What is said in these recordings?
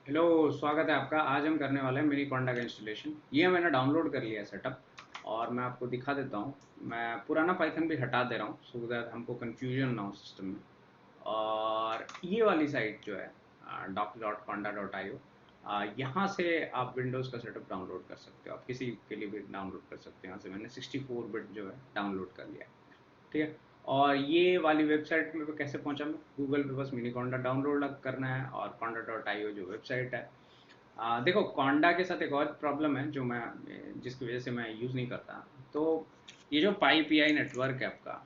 Hello, स्वागत है आपका। आज हम करने वाले हैं मिनी कॉन्डा का इंस्टॉलेशन। ये मैंने डाउनलोड कर लिया है सेटअप, और मैं आपको दिखा देता हूँ। मैं पुराना पाइथन भी हटा दे रहा हूँ सो दैट हमको कन्फ्यूजन ना हो सिस्टम में। और ये वाली साइट जो है docs.conda.io, यहाँ से आप विंडोज़ का सेटअप डाउनलोड कर सकते हो। आप किसी के लिए भी डाउनलोड कर सकते हो। यहाँ से मैंने 64 बिट जो है डाउनलोड कर लिया है। ठीक है। और ये वाली वेबसाइट में कैसे पहुंचा मैं? गूगल पे बस मिनी कॉन्डा डाउनलोड करना है, और conda.io जो वेबसाइट है। देखो, कॉन्डा के साथ एक और प्रॉब्लम है जो मैं जिसकी वजह से मैं यूज़ नहीं करता। तो ये जो पाई पी आई नेटवर्क है आपका,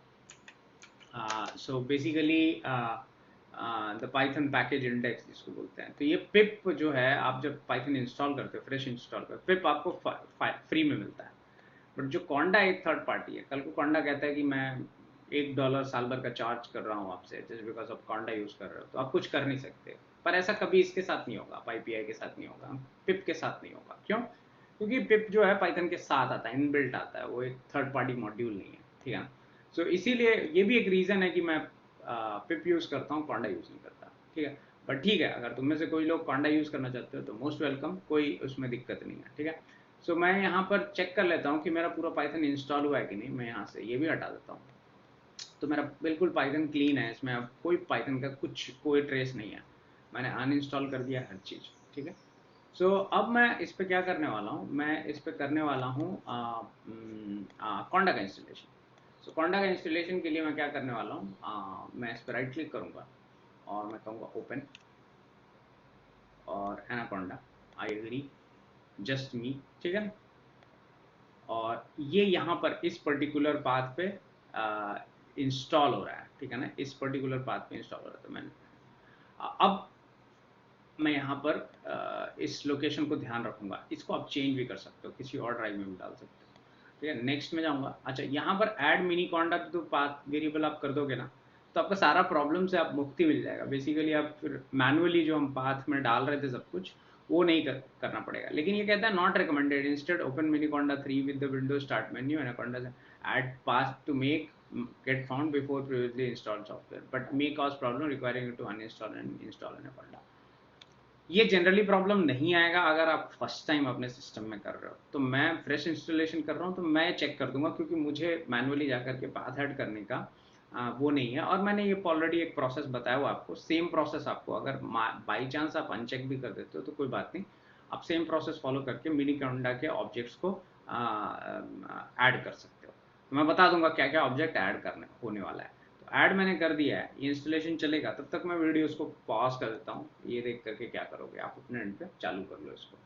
so basically the Python package index जिसको बोलते हैं, तो ये पिप जो है, आप जब पाइथन इंस्टॉल करते हो, फ्रेश इंस्टॉल करते हो, पिप आपको फ्री में मिलता है। बट जो कॉन्डा एक थर्ड पार्टी है। कल को कॉन्डा कहता है कि मैं $1 साल भर का चार्ज कर रहा हूँ आपसे, जस्ट बिकॉज आप कॉन्डा यूज़ कर रहे हो, तो आप कुछ कर नहीं सकते। पर ऐसा कभी इसके साथ नहीं होगा, पाईपीआई के साथ नहीं होगा, पिप के साथ नहीं होगा। क्यों? क्योंकि पिप जो है पाइथन के साथ आता है, इनबिल्ट आता है, वो एक थर्ड पार्टी मॉड्यूल नहीं है। ठीक है ना? सो इसीलिए ये भी एक रीज़न है कि मैं पिप यूज़ करता हूँ, कॉन्डा यूज़ नहीं करता। ठीक है। बट ठीक है, अगर तुम में से कोई लोग कॉन्डा यूज़ करना चाहते हो तो मोस्ट वेलकम, कोई उसमें दिक्कत नहीं है। ठीक है। सो मैं यहाँ पर चेक कर लेता हूँ कि मेरा पूरा पाइथन इंस्टॉल हुआ है कि नहीं। मैं यहाँ से ये भी हटा देता हूँ, तो मेरा बिल्कुल पाइथन क्लीन है। इसमें अब कोई पाइथन का कोई ट्रेस नहीं है। मैंने अनइंस्टॉल कर दिया हर चीज़। ठीक है। सो अब मैं इस पर क्या करने वाला हूँ, मैं इस पर करने वाला हूँ कॉन्डा का इंस्टॉलेशन। सो कॉन्डा का इंस्टॉलेशन के लिए मैं क्या करने वाला हूँ, मैं इस पर राइट क्लिक करूँगा, और मैं कहूँगा ओपन, और एनाकोंडा, आई एग्री, जस्ट मी। ठीक है। और ये यहाँ पर इस पर्टिकुलर पाथ पे इंस्टॉल हो रहा है। ठीक है ना? इस पर्टिकुलर पाथ पे इंस्टॉल हो रहा है। तो मैंने अब मैं यहाँ पर इस लोकेशन को ध्यान रखूंगा। इसको आप चेंज भी कर सकते हो, किसी और ड्राइव में भी डाल सकते हो। ठीक है। नेक्स्ट में जाऊँगा। अच्छा, यहाँ पर add Miniconda to path variable आप कर दोगे ना, तो आपका सारा प्रॉब्लम से आप मुक्ति मिल जाएगा। बेसिकली आप फिर मैनुअली जो हम पाथ में डाल रहे थे सब कुछ, वो नहीं करना पड़ेगा। लेकिन ये कहता है not recommended, instead open Miniconda 3 with the Windows start menu Anaconda से add path to make get found before previously installed software but may cause problem requiring you to uninstall and install anaconda। ये generally problem नहीं आएगा अगर आप first time अपने system में कर रहे हो। तो मैं फ्रेश इंस्टॉलेशन कर रहा हूँ, तो मैं चेक कर दूंगा, क्योंकि मुझे मैनुअली जाकर के पाथ ऐड करने का वो नहीं है। और मैंने ये ऑलरेडी एक प्रोसेस बताया हुआ आपको। सेम प्रोसेस आपको अगर बाई चांस आप अनचेक भी कर देते हो तो कोई बात नहीं, आप सेम प्रोसेस फॉलो करके मिनी कॉन्डा के ऑब्जेक्ट्स को ऐड कर सकते हो। तो मैं बता दूंगा क्या क्या ऑब्जेक्ट ऐड करने होने वाला है। ऐड मैंने कर दिया है, ये इंस्टॉलेशन चलेगा। तब तक मैं वीडियोस को पॉज कर देता हूँ। ये देख करके क्या करोगे, आप अपने एंड पे चालू कर लो इसको।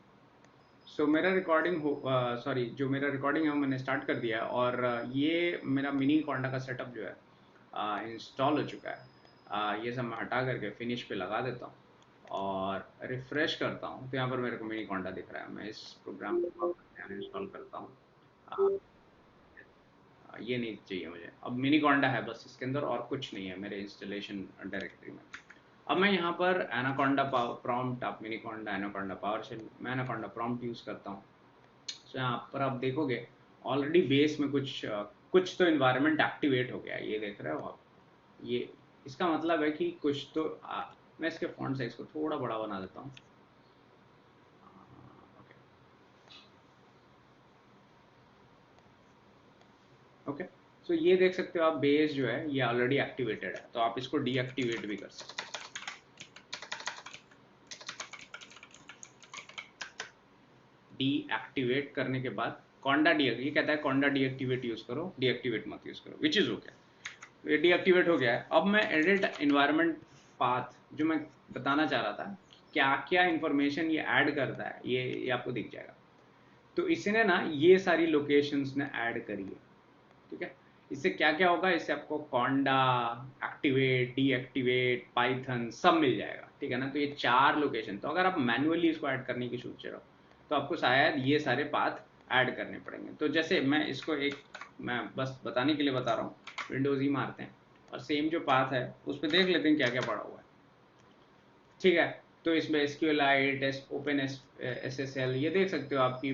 सो मेरा रिकॉर्डिंग हो सॉरी, जो मेरा रिकॉर्डिंग है वो मैंने स्टार्ट कर दिया है, और ये मेरा मिनी कॉन्डा का सेटअप जो है इंस्टॉल हो चुका है। ये सब मैं हटा करके फिनिश पे लगा देता हूँ और रिफ्रेश करता हूँ, तो यहाँ पर मेरे को मिनी कॉन्डा दिख रहा है। मैं इस प्रोग्राम को इंस्टॉल करता हूँ। ये नहीं चाहिए मुझे। अब मिनी कॉन्डा है बस इसके अंदर, और कुछ नहीं है मेरे इंस्टॉलेशन डायरेक्टरी में। अब मैं यहाँ पर एनाकोंडा प्रॉम्प्ट, आप मिनी कॉन्डा एनाकोंडा पावर शेल, मैं एनाकोंडा प्रॉम्प्ट यूज़ करता हूँ। सो यहाँ पर आप देखोगे ऑलरेडी बेस में कुछ तो इन्वायरमेंट एक्टिवेट हो गया है। ये देख रहे हो आप? ये इसका मतलब है कि कुछ तो मैं इसके फॉन्ट साइज को थोड़ा बड़ा बना देता हूँ। ओके। ओके। सो ये देख सकते हो आप, बेस जो है ये ऑलरेडी एक्टिवेटेड है, तो आप इसको डीएक्टिवेट भी कर सकते हो। डीएक्टिवेट करने के बाद कॉन्डा ये कहता है कॉन्डा डीएक्टिवेट यूज करो, डीएक्टिवेट मत यूज करो, विच इज ओके। तो ये डीएक्टिवेट हो गया है। अब मैं एडिट एनवायरनमेंट पाथ, जो मैं बताना चाह रहा था क्या क्या इंफॉर्मेशन ये ऐड करता है, ये आपको दिख जाएगा। तो इसने ना ये सारी लोकेशंस ने ऐड करी है। ठीक है। इससे क्या क्या होगा, इससे आपको कॉन्डा, एक्टिवेट, डीएक्टिवेट, पाइथन सब मिल जाएगा। ठीक है ना? तो ये 4 लोकेशन, तो अगर आप मैनुअली इसको ऐड करने की सोच रहे हो तो आपको शायद ये सारे पाथ ऐड करने पड़ेंगे। तो जैसे मैं इसको मैं बस बताने के लिए बता रहा हूँ, विंडोज ही मारते हैं और सेम जो पाथ है उस पर देख लेते हैं क्या क्या पड़ा हुआ है। ठीक है। तो इसमें SQLite, ओपन SSL, ये देख सकते हो आपकी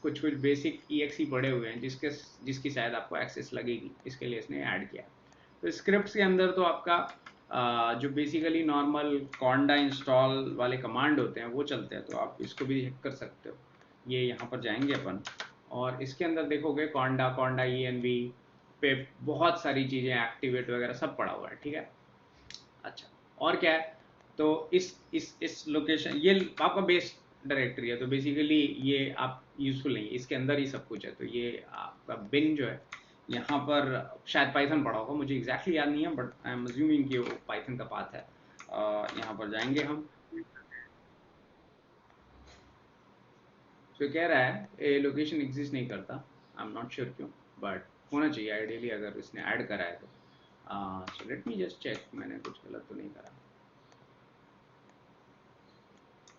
कुछ कुछ बेसिक EXE पड़े हुए हैं, जिसकी शायद आपको एक्सेस लगेगी, इसके लिए इसने ऐड किया। तो स्क्रिप्ट्स के अंदर तो आपका जो बेसिकली नॉर्मल कॉन्डा इंस्टॉल वाले कमांड होते हैं वो चलते हैं, तो आप इसको भी चेक कर सकते हो। ये यहाँ पर जाएंगे अपन और इसके अंदर देखोगे कॉन्डा कॉन्डा ENV पे बहुत सारी चीज़ें एक्टिवेट वगैरह सब पड़ा हुआ है, ठीक है। अच्छा, और क्या है, तो इस लोकेशन ये आपका बेस डायरेक्टरी है, तो बेसिकली ये आप यूजफुल नहीं है, इसके अंदर ही सब कुछ है। तो ये आपका बिन जो है यहाँ पर शायद पाइथन पढ़ा होगा, मुझे एग्जैक्टली याद नहीं है, बट आई एम अज्यूमिंग कि वो पाइथन का पाथ है। यहाँ पर जाएंगे हम, तो कह रहा है ये लोकेशन एग्जिस्ट नहीं करता, आई एम नॉट श्योर क्यों, बट होना चाहिए आइडियली अगर इसने ऐड करा है तो। So let me just check, मैंने कुछ गलत तो नहीं करा,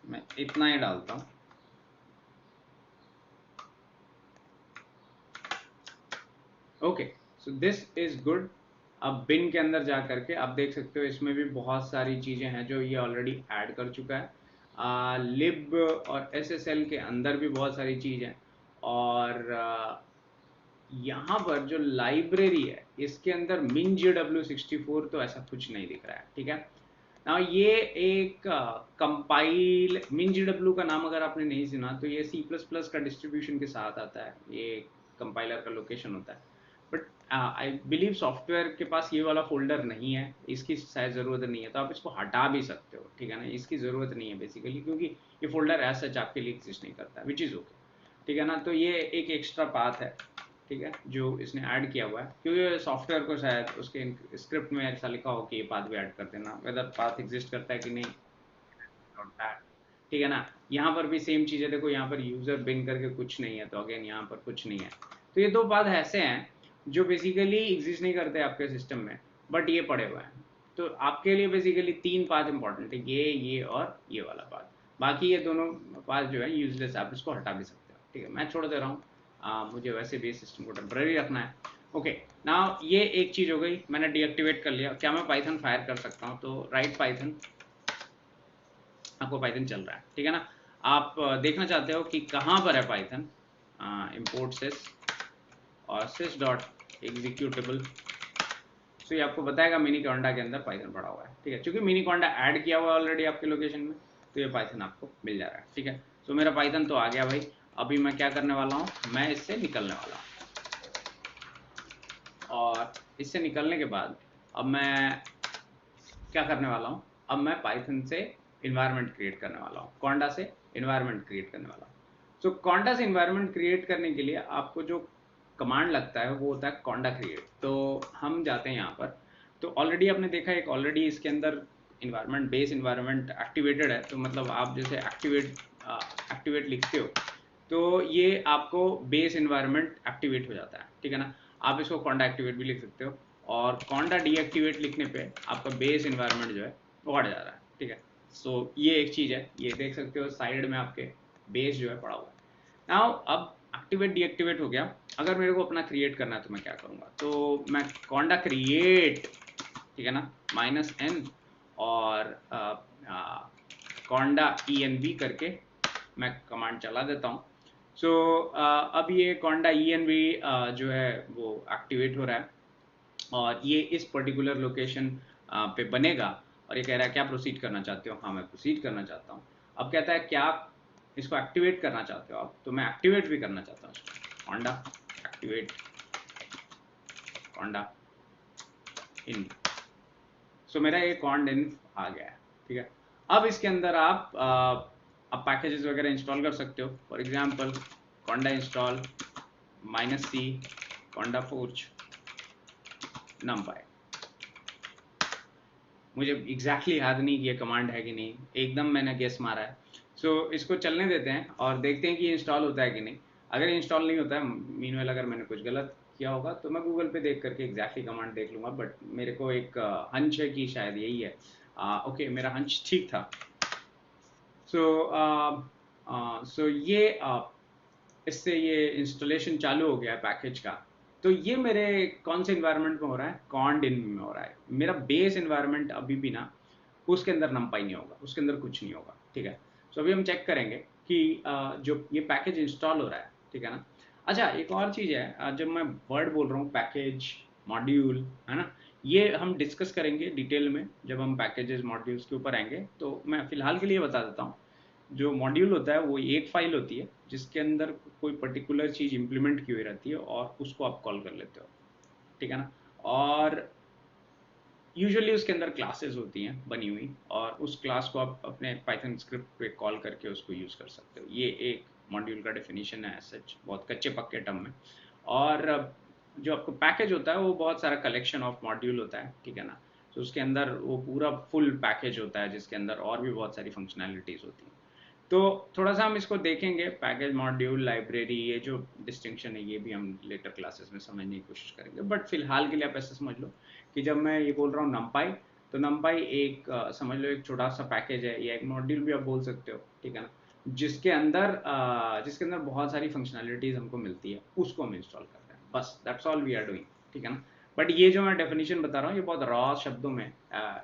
मैं इतना ही डालता हूँ। Okay, so this is good. अब बिन के अंदर जा करके आप देख सकते हो इसमें भी बहुत सारी चीज़ें हैं जो ये ऑलरेडी ऐड कर चुका है। लिब और SSL के अंदर भी बहुत सारी चीज़ें, और यहाँ पर जो लाइब्रेरी है इसके अंदर MinGW64 तो ऐसा कुछ नहीं दिख रहा है, ठीक है ना। ये एक कंपाइल MinGW का नाम अगर आपने नहीं सुना तो ये C++ का डिस्ट्रीब्यूशन के साथ आता है, ये कंपाइलर का लोकेशन होता है। बट आई बिलीव सॉफ्टवेयर के पास ये वाला फोल्डर नहीं है, इसकी शायद ज़रूरत नहीं है, तो आप इसको हटा भी सकते हो, ठीक है ना। इसकी ज़रूरत नहीं है बेसिकली, क्योंकि ये फोल्डर एज सच आपके लिए एग्जिस्ट नहीं करता, विच इज़ ओके, ठीक है ना। तो ये एक एक्स्ट्रा पाथ है, ठीक है, जो इसने ऐड किया हुआ है, क्योंकि सॉफ्टवेयर को शायद उसके स्क्रिप्ट में ऐसा लिखा हो कि ये पाथ भी ऐड कर देना, वेदर पाथ एग्जिस्ट करता है कि नहीं, नॉट दैट, ठीक है ना। यहाँ पर भी सेम चीज़ है, देखो यहाँ पर यूज़र बिन करके कुछ नहीं है, तो अगेन यहाँ पर कुछ नहीं है। तो ये दो पाथ ऐसे हैं जो बेसिकली एग्जिस्ट नहीं करते आपके सिस्टम में, बट ये पड़े हुए हैं। तो आपके लिए बेसिकली तीन पाथ इंपॉर्टेंट है, ये और ये वाला पाथ। बाकी ये दोनों पाथ जो है यूजलेस, आप इसको हटा भी सकते हो, ठीक है। मैं छोड़ दे रहा हूँ, मुझे वैसे भी सिस्टम को टेम्पररी रखना है। ओके, नाउ ये एक चीज़ हो गई, मैंने डीएक्टिवेट कर लिया। क्या मैं पाइथन फायर कर सकता हूँ? तो राइट पाइथन, आपको पाइथन चल रहा है, ठीक है ना। आप देखना चाहते हो कि कहाँ पर है पाइथन, इम्पोर्ट सिस और सिस डॉट एग्जीक्यूटेबल, तो ये आपको बताएगा मिनी कॉन्डा के अंदर पाइथन पड़ा हुआ है, ठीक है। क्योंकि मिनी कॉन्डा ऐड किया हुआ है ऑलरेडी आपके लोकेशन में, तो ये पाइथन आपको मिल जा रहा है, ठीक है। तो मेरा पाइथन तो आ गया भाई। अभी मैं क्या करने वाला हूँ, मैं इससे निकलने वाला हूँ, और इससे निकलने के बाद अब मैं क्या करने वाला हूँ, अब मैं पाइथन से इन्वायरमेंट क्रिएट करने वाला हूँ, कॉन्डा से इन्वायरमेंट क्रिएट करने वाला हूँ। सो कॉन्डा से इन्वायरमेंट क्रिएट करने के लिए आपको जो कमांड लगता है वो होता है कॉन्डा क्रिएट। तो हम जाते हैं यहाँ पर, तो ऑलरेडी आपने देखा एक ऑलरेडी इसके अंदर इन्वायरमेंट बेस इन्वायरमेंट एक्टिवेटेड है, तो मतलब आप जैसे एक्टिवेट लिखते हो तो ये आपको बेस इन्वायरमेंट एक्टिवेट हो जाता है, ठीक है ना। आप इसको कॉन्डा एक्टिवेट भी लिख सकते हो, और कॉन्डा डीएक्टिवेट लिखने पे आपका बेस इन्वायरमेंट जो है वो हट जा रहा है, ठीक है। सो ये एक चीज़ है, ये देख सकते हो साइड में आपके बेस जो है पड़ा हुआ है। नाउ अब एक्टिवेट डीएक्टिवेट हो गया, अगर मेरे को अपना क्रिएट करना है तो मैं क्या करूँगा, तो मैं कॉन्डा क्रिएट, ठीक है ना, -n और कॉन्डा ENV करके मैं कमांड चला देता हूँ। सो अब ये कॉन्डा ENV जो है वो एक्टिवेट हो रहा है, और ये इस पर्टिकुलर लोकेशन पे बनेगा, और ये कह रहा है क्या प्रोसीड करना चाहते हो। हाँ, मैं प्रोसीड करना चाहता हूँ। अब कहता है क्या इसको एक्टिवेट करना चाहते हो आप, तो मैं एक्टिवेट भी करना चाहता हूँ, कॉन्डा एक्टिवेट कॉन्डा इन। सो मेरा ये कॉन्ड इन आ गया है, ठीक है। अब इसके अंदर आप पैकेजेस वगैरह इंस्टॉल कर सकते हो, for example conda install -c conda forge numpy। मुझे एग्जैक्टली याद नहीं कि ये कमांड है कि नहीं, एकदम मैंने गेस मारा है। सो इसको चलने देते हैं और देखते हैं कि इंस्टॉल होता है कि नहीं। अगर इंस्टॉल नहीं होता है, मीनवाइल अगर मैंने कुछ गलत किया होगा तो मैं गूगल पे देख करके एग्जैक्टली कमांड देख लूँगा, बट मेरे को एक हंच है कि शायद यही है। ओके, मेरा हंच ठीक था। सो ये इससे ये इंस्टॉलेशन चालू हो गया है पैकेज का। तो ये मेरे कौन से इन्वायरमेंट में हो रहा है, कॉन्ड इन में हो रहा है। मेरा बेस इन्वायरमेंट अभी भी ना, उसके अंदर नंपाई नहीं होगा, उसके अंदर कुछ नहीं होगा, ठीक है। सो अभी हम चेक करेंगे कि जो ये पैकेज इंस्टॉल हो रहा है, ठीक है ना। अच्छा, एक और चीज़ है, जब मैं वर्ड बोल रहा हूँ पैकेज मॉड्यूल, है ना, ये हम डिस्कस करेंगे डिटेल में जब हम पैकेजेस मॉड्यूल्स के ऊपर आएंगे। तो मैं फिलहाल के लिए बता देता हूँ, जो मॉड्यूल होता है वो एक फाइल होती है जिसके अंदर कोई पर्टिकुलर चीज़ इंप्लीमेंट की हुई रहती है और उसको आप कॉल कर लेते हो, ठीक है ना। और यूजुअली उसके अंदर क्लासेस होती हैं बनी हुई, और उस क्लास को आप अपने पाइथन स्क्रिप्ट पे कॉल करके उसको यूज़ कर सकते हो। ये एक मॉड्यूल का डेफिनेशन है सच, बहुत कच्चे पक्के टर्म में। और जो आपको पैकेज होता है वो बहुत सारा कलेक्शन ऑफ मॉड्यूल होता है, ठीक है ना। तो उसके अंदर वो पूरा फुल पैकेज होता है जिसके अंदर और भी बहुत सारी फंक्शनैलिटीज़ होती हैं। तो थोड़ा सा हम इसको देखेंगे, पैकेज मॉड्यूल लाइब्रेरी, ये जो डिस्टिंक्शन है ये भी हम लेटर क्लासेस में समझने की कोशिश करेंगे। बट फिलहाल के लिए आप ऐसा समझ लो कि जब मैं ये बोल रहा हूँ नमपाई, तो नमपाई एक समझ लो एक छोटा सा पैकेज है या एक मॉड्यूल भी आप बोल सकते हो, ठीक है ना, जिसके अंदर बहुत सारी फंक्शनैलिटीज़ हमको मिलती है, उसको हम इंस्टॉल करते हैं, बस that's all we are doing, ठीक है ना। बट ये जो मैं डेफिनेशन बता रहा हूँ ये बहुत रॉ शब्दों में,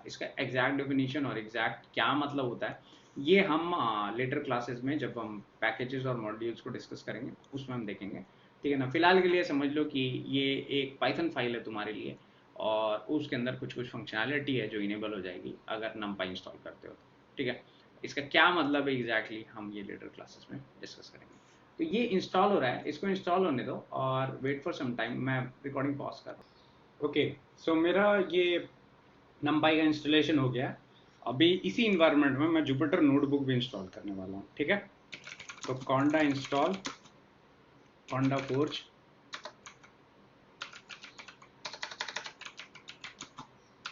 इसका एग्जैक्ट डेफिनेशन और एग्जैक्ट क्या मतलब होता है ये हम लेटर क्लासेस में जब हम पैकेजेस और मॉड्यूल्स को डिस्कस करेंगे उसमें हम देखेंगे, ठीक है ना। फिलहाल के लिए समझ लो कि ये एक पाइथन फाइल है तुम्हारे लिए, और उसके अंदर कुछ कुछ फंक्शनैलिटी है जो इनेबल हो जाएगी अगर नमपाई इंस्टॉल करते हो, ठीक है। इसका क्या मतलब है एग्जैक्टली हम ये लेटर क्लासेस में डिस्कस करेंगे। तो ये इंस्टॉल हो रहा है, इसको इंस्टॉल होने दो और वेट फॉर सम टाइम, मैं रिकॉर्डिंग पॉज कर रहा हूँ। ओके, सो मेरा ये नमपाई का इंस्टॉलेशन हो गया है। अभी इसी इन्वायरमेंट में मैं जुपिटर नोटबुक भी इंस्टॉल करने वाला हूँ, ठीक है। तो conda install conda forge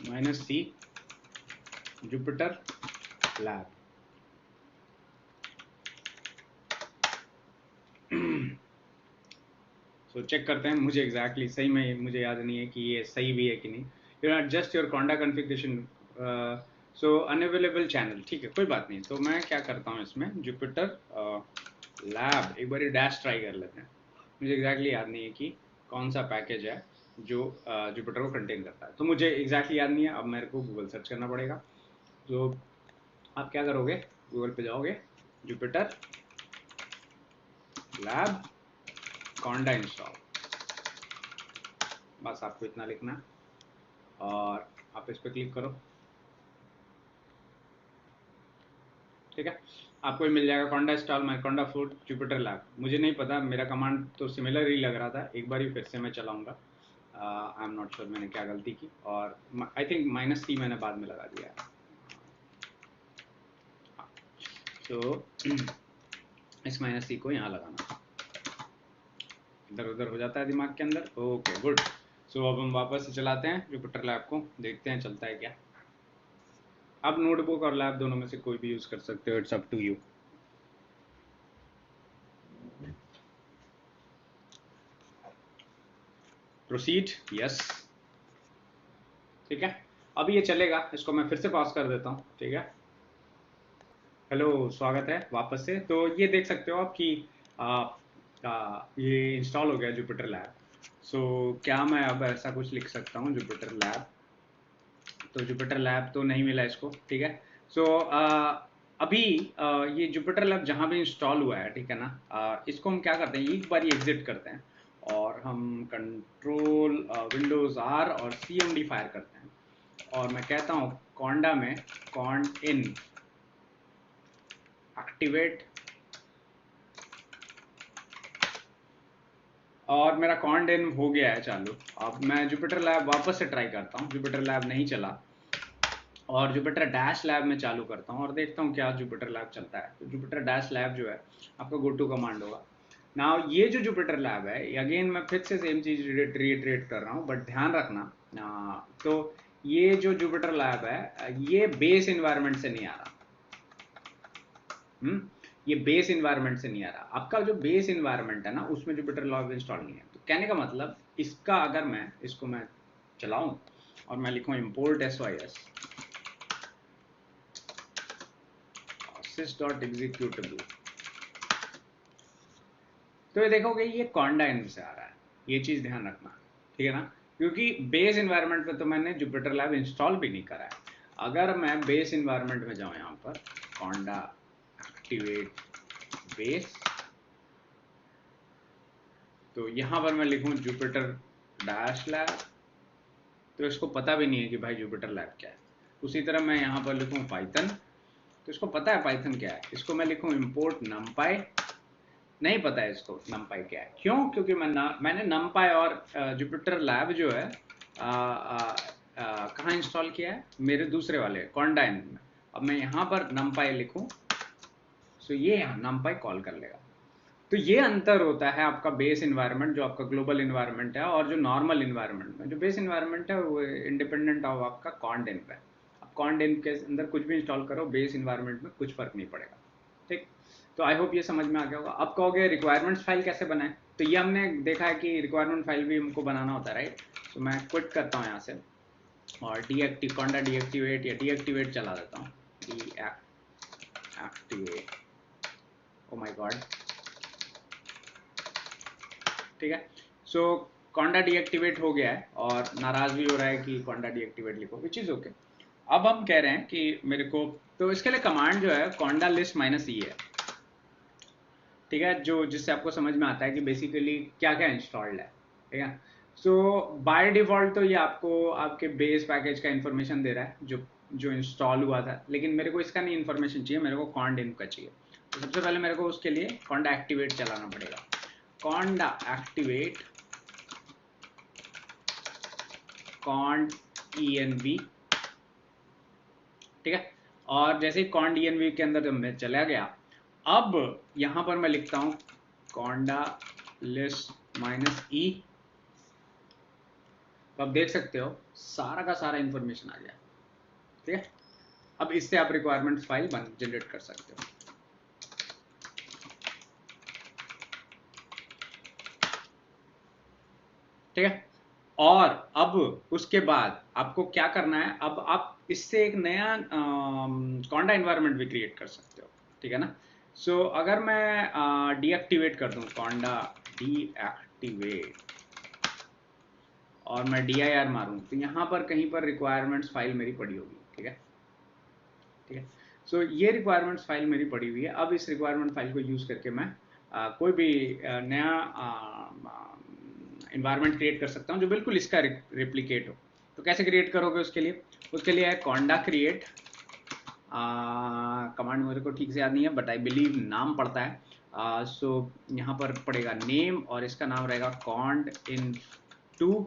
-c Jupyter lab. So check करते हैं, मुझे एग्जैक्टली सही में मुझे याद नहीं है कि ये सही भी है कि नहीं। You not just your conda configuration, so unavailable channel, ठीक है, कोई बात नहीं। तो मैं क्या करता हूँ इसमें जुपिटर लैब एक बार डैश ट्राई कर लेते हैं। मुझे एग्जैक्टली याद नहीं है कि कौन सा पैकेज है जो जुपिटर को कंटेन करता है, तो मुझे एग्जैक्टली याद नहीं है। अब मेरे को गूगल सर्च करना पड़ेगा। तो आप क्या करोगे, गूगल पे जाओगे, जुपिटर लैब कॉन्डा इंस्टॉल, बस आपको इतना लिखना है और आप इस पर क्लिक करो, ठीक है। आपको मिल जाएगा कॉन्डा इंस्टॉल माई कॉन्डा फूड जुपिटर लैब। मुझे नहीं पता, मेरा कमांड तो सिमिलर ही लग रहा था, एक बार ही फिर से मैं चलाऊंगा। आई एम नॉट श्योर मैंने क्या गलती की, और आई थिंक -c मैंने बाद में लगा दिया है। तो इस -c को यहाँ लगाना, इधर उधर हो जाता है दिमाग के अंदर। Okay good. सो अब हम वापस से चलाते हैं जुपिटर लैब को, देखते हैं चलता है क्या। अब नोटबुक और लैब दोनों में से कोई भी यूज़ कर सकते हो, it's up to you. Proceed, yes, ठीक है। अब ये चलेगा, इसको मैं फिर से पॉज कर देता हूँ, ठीक है। हेलो, स्वागत है वापस से। तो ये देख सकते हो आप कि ये इंस्टॉल हो गया जुपिटर लैब। सो क्या मैं अब ऐसा कुछ लिख सकता हूँ जुपिटर लैब, तो जुपिटर लैब तो नहीं मिला इसको, ठीक है। सो अभी ये जुपिटर लैब जहाँ भी इंस्टॉल हुआ है, ठीक है ना, इसको हम क्या करते हैं, एक बार एग्जिट करते हैं और हम कंट्रोल विंडोज आर और CMD फायर करते हैं, और मैं कहता हूँ कॉन्डा में कॉन्ड इन एक्टिवेट, और मेरा कॉन्ड इन हो गया है चालू। अब मैं जुपिटर लैब वापस से ट्राई करता हूँ, जुपिटर लैब नहीं चला, और जुपिटर डैश लैब में चालू करता हूँ और देखता हूँ क्या जुपिटर लैब चलता है। तो जुपिटर डैश लैब जो है आपका गो टू कमांड होगा। नाउ ये जो जुपिटर लैब है, अगेन मैं फिर से सेम चीज रिट्रेट कर रहा हूँ, बट ध्यान रखना, तो ये जो जुपिटर लैब है ये बेस इन्वायरमेंट से नहीं आ रहा। ये बेस इन्वायरमेंट से नहीं आ रहा। आपका जो बेस इन्वायरमेंट है ना, उसमें जुपिटर लैब इंस्टॉल नहीं है। तो कहने का मतलब इसका, अगर मैं इसको मैं चलाऊं और मैं लिखूं import sys sys.executable, तो ये देखोगे ये कॉन्डा इन से आ रहा है। ये चीज ध्यान रखना, ठीक है ना, क्योंकि बेस इन्वायरमेंट में तो मैंने जुपिटर लैब इंस्टॉल भी नहीं करा है। अगर मैं बेस इन्वायरमेंट में जाऊं, यहाँ पर कॉन्डा एक्टिवेट बेस, तो यहाँ पर मैं लिखूं जुपिटर डैश लैब, तो इसको पता भी नहीं है कि भाई जुपिटर लैब क्या है। उसी तरह मैं यहाँ पर लिखूँ पाइथन, तो इसको पता है पाइथन क्या है। इसको मैं लिखूँ इम्पोर्ट नमपाई, नहीं पता है इसको नमपाई क्या है। क्यों? क्योंकि मैंने नमपाई और जुपिटर लैब जो है कहाँ इंस्टॉल किया है, मेरे दूसरे वाले कॉन्डाइन में। अब मैं यहाँ पर नमपाई लिखूँ तो ये यहाँ नमपाई कॉल कर लेगा। तो ये अंतर होता है आपका बेस इन्वायरमेंट, जो आपका ग्लोबल इन्वायरमेंट है, और जो नॉर्मल इन्वायरमेंट में। जो बेस इन्वायरमेंट है वो इंडिपेंडेंट ऑफ आपका कॉन्डेन पे। अब कॉन्डेन के अंदर कुछ भी इंस्टॉल करो, बेस इन्वायरमेंट में कुछ फर्क नहीं पड़ेगा। ठीक, तो आई होप ये समझ में आ गया होगा। अब कहोगे रिक्वायरमेंट्स फाइल कैसे बनाए, तो ये हमने देखा है कि रिक्वायरमेंट फाइल भी हमको बनाना होता है, राइट। तो मैं क्विट करता हूँ यहाँ से और कॉन्डा डीएक्टिवेट या डीएक्टिवेट चला देता हूँ, डीएक्टिवेट, ओ माय गॉड। ठीक है, सो कॉन्डा डीएक्टिवेट हो गया है और नाराज भी हो रहा है कि कॉन्डा डीएक्टिवेट लिखो, विच इज ओके। अब हम कह रहे हैं कि मेरे को, तो इसके लिए कमांड जो है कॉन्डा लिस्ट -e है। ठीक है, जो जिससे आपको समझ में आता है कि बेसिकली क्या क्या इंस्टॉल्ड है। ठीक है, सो बाय डिफॉल्ट तो ये आपको आपके बेस पैकेज का इंफॉर्मेशन दे रहा है जो इंस्टॉल हुआ था, लेकिन मेरे को इसका नहीं इंफॉर्मेशन चाहिए, मेरे को कॉन्ड इनफ का चाहिए। तो सबसे पहले मेरे को उसके लिए कॉन्डा एक्टिवेट चलाना पड़ेगा। कॉन्डा एक्टिवेट कॉन्ड env। ठीक है, और जैसे ही कॉन्ड env के अंदर जब मैं चला गया, अब यहां पर मैं लिखता हूं कॉन्डा लिस्ट -e। तो आप देख सकते हो सारा का सारा इंफॉर्मेशन आ गया। ठीक है, अब इससे आप रिक्वायरमेंट फाइल जनरेट कर सकते हो। ठीक है, और अब उसके बाद आपको क्या करना है, अब आप इससे एक नया कॉन्डा इन्वायरमेंट भी क्रिएट कर सकते हो। ठीक है ना। सो अगर मैं डीएक्टिवेट कर दूं, कॉन्डा डीएक्टिवेट, और मैं dir मारूं, तो यहाँ पर कहीं पर रिक्वायरमेंट्स फाइल मेरी पड़ी होगी। ठीक है, ठीक है, सो ये रिक्वायरमेंट्स फाइल मेरी पड़ी हुई है। अब इस रिक्वायरमेंट फाइल को यूज़ करके मैं कोई भी नया इन्वायरमेंट क्रिएट कर सकता हूँ जो बिल्कुल इसका रिप्लिकेट हो। तो कैसे क्रिएट करोगे उसके लिए है कॉन्डा क्रिएट, कमांड मेरे को ठीक से याद नहीं है, बट आई बिलीव नाम पड़ता है। सो यहाँ पर पड़ेगा नेम और इसका नाम रहेगा कॉन्ड इन 2,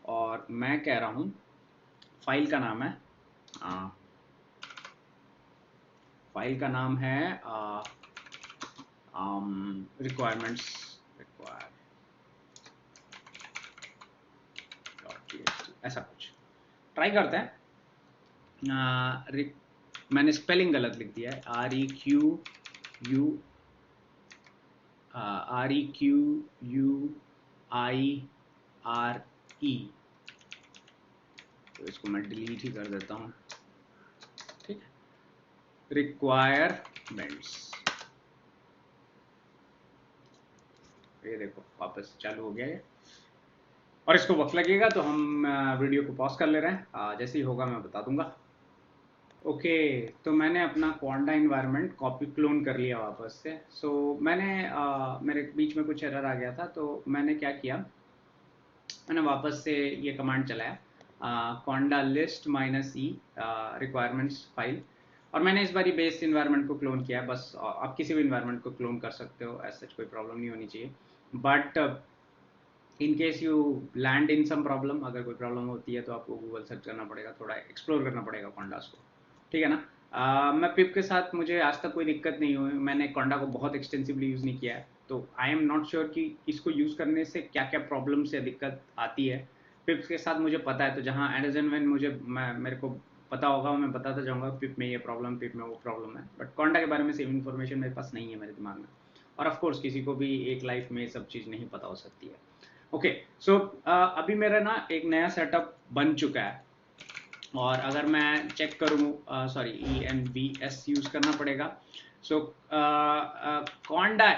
और मैं कह रहा हूँ फाइल का नाम है रिक्वायरमेंट्स ऐसा कुछ ट्राई करते हैं। मैंने स्पेलिंग गलत लिख दिया है, REQUIRE, तो इसको मैं डिलीट ही कर देता हूँ। ठीक है, रिक्वायरमेंट्स, ये देखो वापस चालू हो गया है। और इसको वक्त लगेगा तो हम वीडियो को पॉज कर ले रहे हैं, जैसे ही होगा मैं बता दूंगा। ओके, तो मैंने अपना कॉन्डा इन्वायरमेंट कॉपी क्लोन कर लिया वापस से। सो मैंने मेरे बीच में कुछ एरर आ गया था, तो मैंने क्या किया, मैंने वापस से ये कमांड चलाया कॉन्डा लिस्ट -e रिक्वायरमेंट्स फाइल, और मैंने इस बारी बेस इन्वायरमेंट को क्लोन किया है। बस आप किसी भी इन्वायरमेंट को क्लोन कर सकते हो, ऐसा कोई प्रॉब्लम नहीं होनी चाहिए। But in case you land in some problem, अगर कोई प्रॉब्लम होती है तो आपको गूगल सर्च करना पड़ेगा, थोड़ा एक्सप्लोर करना पड़ेगा कॉन्डास को। ठीक है ना। मैं पिप के साथ मुझे आज तक कोई दिक्कत नहीं हुई, मैंने कॉन्डा को बहुत एक्सटेंसिवली यूज़ नहीं किया है, तो आई एम नॉट श्योर कि इसको यूज़ करने से क्या क्या प्रॉब्लम से दिक्कत आती है। पिप के साथ मुझे पता है, तो जहाँ एज एंड व्हेन मेरे को पता होगा मैं बताता जाऊँगा पिप में ये प्रॉब्लम, पिप में वो प्रॉब्लम है। बट कॉन्डा के बारे में सेम इन्फॉर्मेशन मेरे पास नहीं है मेरे दिमाग में, और ऑफकोर्स किसी को भी एक लाइफ में सब चीज़ नहीं पता हो सकती है। ओके, सो अभी मेरा ना एक नया सेटअप बन चुका है, और अगर मैं चेक करूँ, सॉरी envs यूज़ करना पड़ेगा। सो कॉन्डा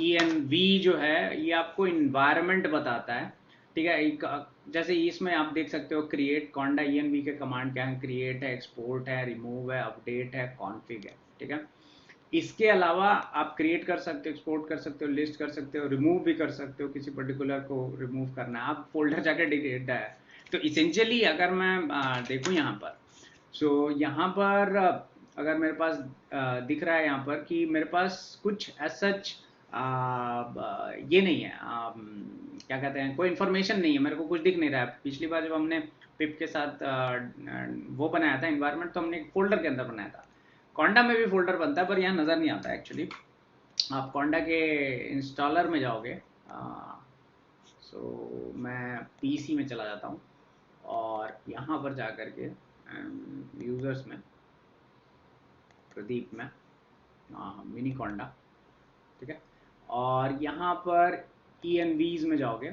env जो है ये आपको इन्वायरमेंट बताता है। ठीक है, जैसे इसमें आप देख सकते हो क्रिएट कॉन्डा env के कमांड क्या है, क्रिएट है, एक्सपोर्ट है, रिमूव है, अपडेट है, कॉन्फ़िग है। ठीक है, इसके अलावा आप क्रिएट कर सकते हो, एक्सपोर्ट कर सकते हो, लिस्ट कर सकते हो, रिमूव भी कर सकते हो, किसी पर्टिकुलर को रिमूव करना है आप फोल्डर जाके तो इसेंशियली अगर मैं देखूँ यहाँ पर, सो यहाँ पर अगर मेरे पास दिख रहा है यहाँ पर कि मेरे पास कुछ एज सच ये नहीं है, क्या कहते हैं, कोई इन्फॉर्मेशन नहीं है, मेरे को कुछ दिख नहीं रहा है। पिछली बार जब हमने पिप के साथ वो बनाया था इन्वायरमेंट, तो हमने एक फोल्डर के अंदर बनाया था। कॉन्डा में भी फोल्डर बनता है पर यहाँ नज़र नहीं आता एक्चुअली। आप कॉन्डा के इंस्टॉलर में जाओगे, सो मैं पीसी में चला जाता हूँ और यहाँ पर जा कर के यूज़र्स में प्रदीप में मिनी कॉन्डा, ठीक है, और यहाँ पर ENVs में जाओगे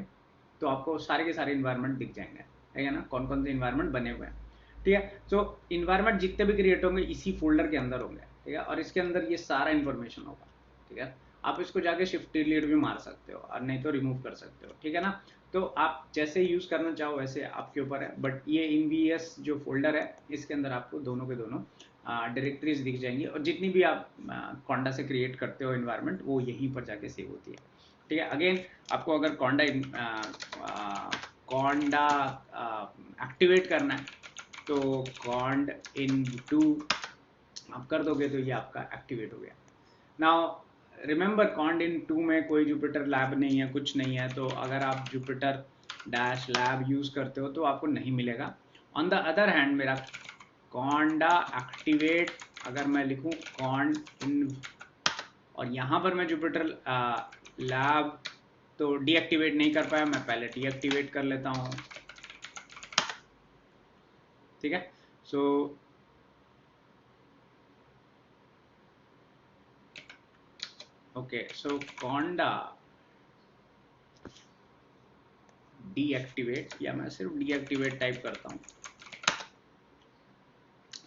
तो आपको सारे के सारे इन्वायरमेंट दिख जाएंगे, ठीक है ना, कौन कौन से इन्वायरमेंट बने हुए हैं, ठीक है। सो इन्वायरमेंट जितने भी क्रिएट होंगे इसी फोल्डर के अंदर होंगे, ठीक है, और इसके अंदर ये सारा इन्फॉर्मेशन होगा, ठीक है। आप इसको जाके शिफ्ट डिलीट भी मार सकते हो और नहीं तो रिमूव कर सकते हो, ठीक है ना। तो आप जैसे यूज़ करना चाहो वैसे आपके ऊपर है, बट ये इनवीएस जो फोल्डर है इसके अंदर आपको दोनों के दोनों डायरेक्टरीज दिख जाएंगी, और जितनी भी आप कॉन्डा से क्रिएट करते हो इन्वायरमेंट वो यहीं पर जाके सेव होती है, ठीक है। अगेन आपको अगर कॉन्डा एक्टिवेट करना है तो कॉन्ड इन टू आप कर दोगे तो ये आपका एक्टिवेट हो गया। नाउ रिमेंबर कॉन्ड इन 2 में कोई जुपिटर लैब नहीं है, कुछ नहीं है, तो अगर आप जुपिटर डैश लैब यूज़ करते हो तो आपको नहीं मिलेगा। ऑन द अदर हैंड मेरा कॉन्डा एक्टिवेट अगर मैं लिखूं कॉन्ड इन और यहाँ पर मैं जुपिटर लैब तो डीएक्टिवेट नहीं कर पाया, मैं पहले डीएक्टिवेट कर लेता हूँ, ठीक है। सो ओके, सो कॉन्डा डीएक्टिवेट, या मैं सिर्फ डीएक्टिवेट टाइप करता हूँ,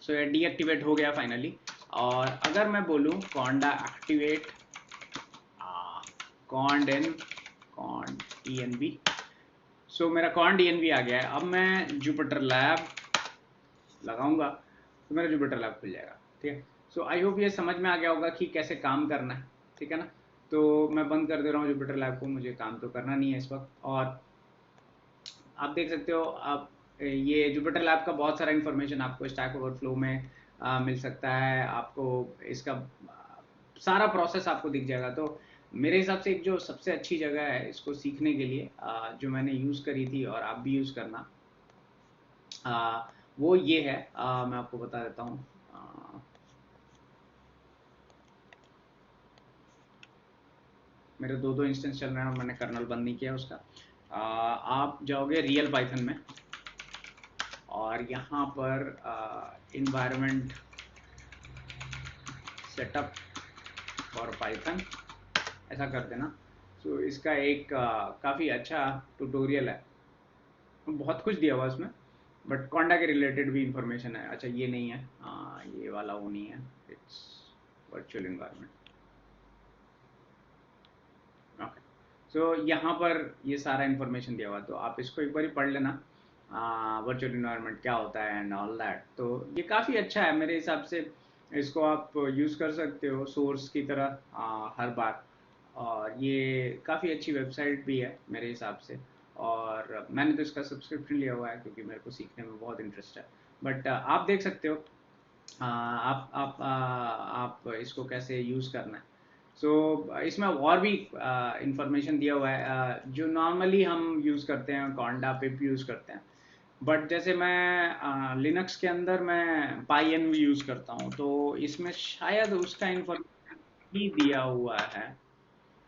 सो ये डीएक्टिवेट हो गया फाइनली। और अगर मैं बोलूँ कॉन्डा एक्टिवेट कॉन्ड ENV, सो मेरा कॉन्ड ENV आ गया है। अब मैं जुपिटर लैब लगाऊंगा तो मेरा जुपिटर लैब खुल जाएगा, ठीक है। सो आई होप ये समझ में आ गया होगा कि कैसे काम करना है, ठीक है ना। तो मैं बंद कर दे रहा हूँ जुपिटर लैब को, मुझे काम तो करना नहीं है इस वक्त। और आप देख सकते हो, आप ये जुपिटर लैब का बहुत सारा इन्फॉर्मेशन आपको स्टैक ओवरफ्लो में मिल सकता है, आपको इसका सारा प्रोसेस आपको दिख जाएगा। तो मेरे हिसाब से एक जो सबसे अच्छी जगह है इसको सीखने के लिए जो मैंने यूज़ करी थी और आप भी यूज़ करना, वो ये है, मैं आपको बता देता हूँ। मेरे दो इंस्टेंस चल रहे हैं और मैंने कर्नल बंद नहीं किया उसका। आप जाओगे रियल पाइथन में और यहाँ पर इन्वायरमेंट सेटअप फॉर पाइथन ऐसा कर देना। सो इसका एक काफ़ी अच्छा ट्यूटोरियल है, बहुत कुछ दिया हुआ उसमें, बट कॉन्डा के रिलेटेड भी इंफॉर्मेशन है। अच्छा ये नहीं है, ये वाला वो नहीं है, इट्स वर्चुअल इन्वायरमेंट। ओके, सो यहाँ पर ये सारा इन्फॉर्मेशन दिया हुआ, तो आप इसको एक बार ही पढ़ लेना, वर्चुअल इन्वायरमेंट क्या होता है एंड ऑल दैट। तो ये काफ़ी अच्छा है मेरे हिसाब से, इसको आप यूज़ कर सकते हो सोर्स की तरह हर बार, और ये काफ़ी अच्छी वेबसाइट भी है मेरे हिसाब से। और मैंने तो इसका सब्सक्रिप्शन लिया हुआ है क्योंकि मेरे को सीखने में बहुत इंटरेस्ट है। बट आप देख सकते हो आप इसको कैसे यूज़ करना है। सो इसमें और भी इंफॉर्मेशन दिया हुआ है जो नॉर्मली हम यूज़ करते हैं, कॉन्डा पिप यूज़ करते हैं, बट जैसे मैं लिनक्स के अंदर मैं पाईएनवी यूज़ करता हूँ, तो इसमें शायद उसका इंफॉर्मेशन भी दिया हुआ है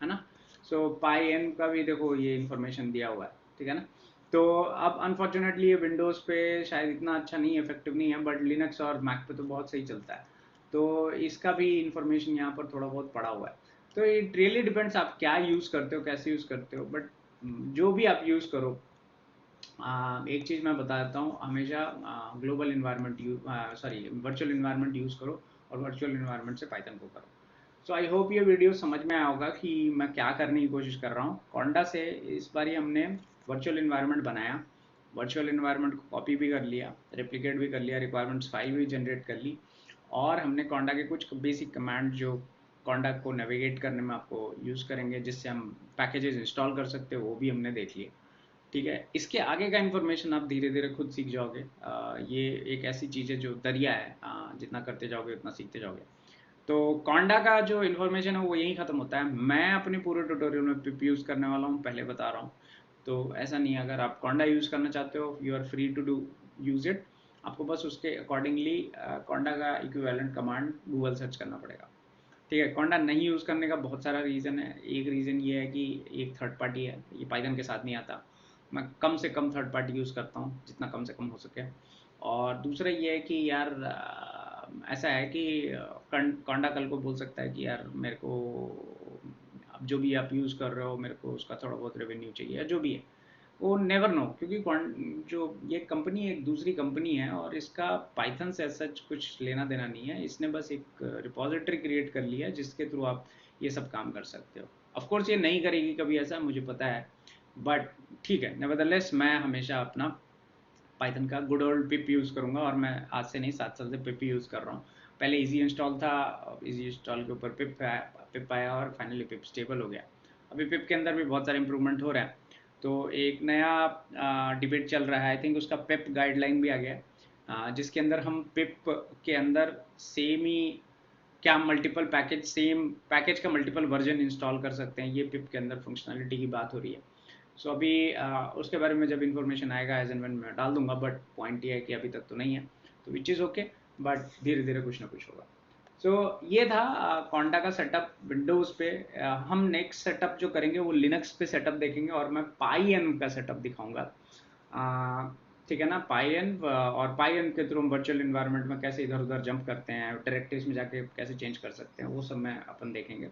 ना। सो पाई एन का भी देखो ये इन्फॉर्मेशन दिया हुआ है, ठीक है ना। तो अब अनफॉर्चुनेटली ये विंडोज़ पे शायद इतना अच्छा नहीं, इफेक्टिव नहीं है, बट लिनक्स और मैक पे तो बहुत सही चलता है। तो इसका भी इंफॉर्मेशन यहाँ पर थोड़ा बहुत पड़ा हुआ है। तो इट रियली डिपेंड्स आप क्या यूज़ करते हो, कैसे यूज़ करते हो, बट जो भी आप यूज़ करो, एक चीज़ मैं बता देता हूँ, हमेशा global environment virtual environment use करो और वर्चुअल इन्वायरमेंट से पाइथन को करो। सो आई होप ये वीडियो समझ में आया होगा कि मैं क्या करने की कोशिश कर रहा हूँ। कॉन्डा से इस बार ही हमने वर्चुअल इन्वायरमेंट बनाया, वर्चुअल इन्वायरमेंट को कॉपी भी कर लिया, रेप्लिकेट भी कर लिया, रिक्वायरमेंट्स फाइल भी जनरेट कर ली, और हमने कॉन्डा के कुछ बेसिक कमांड जो कॉन्डा को नेविगेट करने में आपको यूज़ करेंगे, जिससे हम पैकेजेस इंस्टॉल कर सकते हो, वो भी हमने देख लिए। ठीक है। इसके आगे का इन्फॉर्मेशन आप धीरे धीरे खुद सीख जाओगे। ये एक ऐसी चीज़ है जो दरिया है, जितना करते जाओगे उतना सीखते जाओगे। तो कॉन्डा का जो इन्फॉर्मेशन है वो यहीं ख़त्म होता है। मैं अपने पूरे ट्यूटोरियल में पिप यूज़ करने वाला हूँ, पहले बता रहा हूँ। तो ऐसा नहीं है, अगर आप कॉन्डा यूज़ करना चाहते हो you are free to do use it. आपको बस उसके अकॉर्डिंगली कॉन्डा का इक्विवेलेंट कमांड गूगल सर्च करना पड़ेगा। ठीक है। कॉन्डा नहीं यूज़ करने का बहुत सारा रीज़न है। एक रीज़न ये है कि एक थर्ड पार्टी है, ये पाइथन के साथ नहीं आता। मैं कम से कम थर्ड पार्टी यूज़ करता हूँ, जितना कम से कम हो सके। और दूसरा ये है कि यार ऐसा है कि कॉन्डा कल को बोल सकता है कि यार मेरे को अब जो भी आप यूज़ कर रहे हो मेरे को उसका थोड़ा बहुत रेवेन्यू चाहिए, या जो भी है वो नेवर नो। क्योंकि जो ये कंपनी एक दूसरी कंपनी है और इसका पाइथन से सच कुछ लेना देना नहीं है। इसने बस एक रिपॉजिटरी क्रिएट कर लिया जिसके थ्रू आप ये सब काम कर सकते हो। ऑफ कोर्स ये नहीं करेगी कभी ऐसा, मुझे पता है, बट ठीक है। नेवरदलेस मैं हमेशा अपना पाइथन का गुड ओल्ड पिप यूज़ करूँगा, और मैं आज से नहीं 7 साल से पिप यूज़ कर रहा हूँ। पहले इजी इंस्टॉल था, इजी इंस्टॉल के ऊपर पिप आया और फाइनली पिप स्टेबल हो गया। अभी पिप के अंदर भी बहुत सारे इंप्रूवमेंट हो रहे हैं। तो एक नया डिबेट चल रहा है, आई थिंक उसका पिप गाइडलाइन भी आ गया जिसके अंदर हम पिप के अंदर सेम ही क्या मल्टीपल पैकेज, सेम पैकेज का मल्टीपल वर्जन इंस्टॉल कर सकते हैं। ये पिप के अंदर फंक्शनैलिटी की बात हो रही है। सो अभी उसके बारे में जब इन्फॉर्मेशन आएगा एज एंड व्हेन मैं डाल दूंगा, बट पॉइंट ये है कि अभी तक तो नहीं है, तो विच इज़ ओके। बट धीरे धीरे कुछ ना कुछ होगा। सो ये था कॉन्डा का सेटअप विंडोज़ पे। हम नेक्स्ट सेटअप जो करेंगे वो लिनक्स पे सेटअप देखेंगे, और मैं पाईएन का सेटअप दिखाऊंगा। ठीक है ना, पाईएन। और पाईएन के थ्रू हम वर्चुअल इन्वायरमेंट में कैसे इधर उधर जंप करते हैं, डायरेक्टरीज में जाके कैसे चेंज कर सकते हैं, वो सब मैं अपन देखेंगे।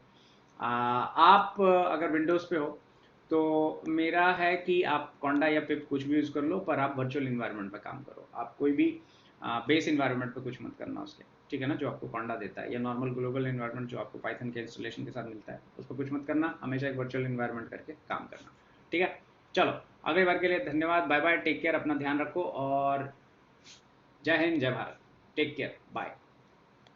आप अगर विंडोज़ पे हो तो मेरा है कि आप कॉन्डा या पिप कुछ भी यूज़ कर लो, पर आप वर्चुअल इन्वायरमेंट पे काम करो। आप कोई भी बेस इन्वायरमेंट पे कुछ मत करना उसके, ठीक है ना, जो आपको कॉन्डा देता है, या नॉर्मल ग्लोबल इन्वायरमेंट जो आपको पाइथन के इंस्टॉलेशन के साथ मिलता है, उस पर कुछ मत करना। हमेशा एक वर्चुअल इन्वायरमेंट करके काम करना, ठीक है। चलो, अगली बार के लिए धन्यवाद, बाय बाय, टेक केयर, अपना ध्यान रखो, और जय हिंद, जय भारत, टेक केयर, बाय।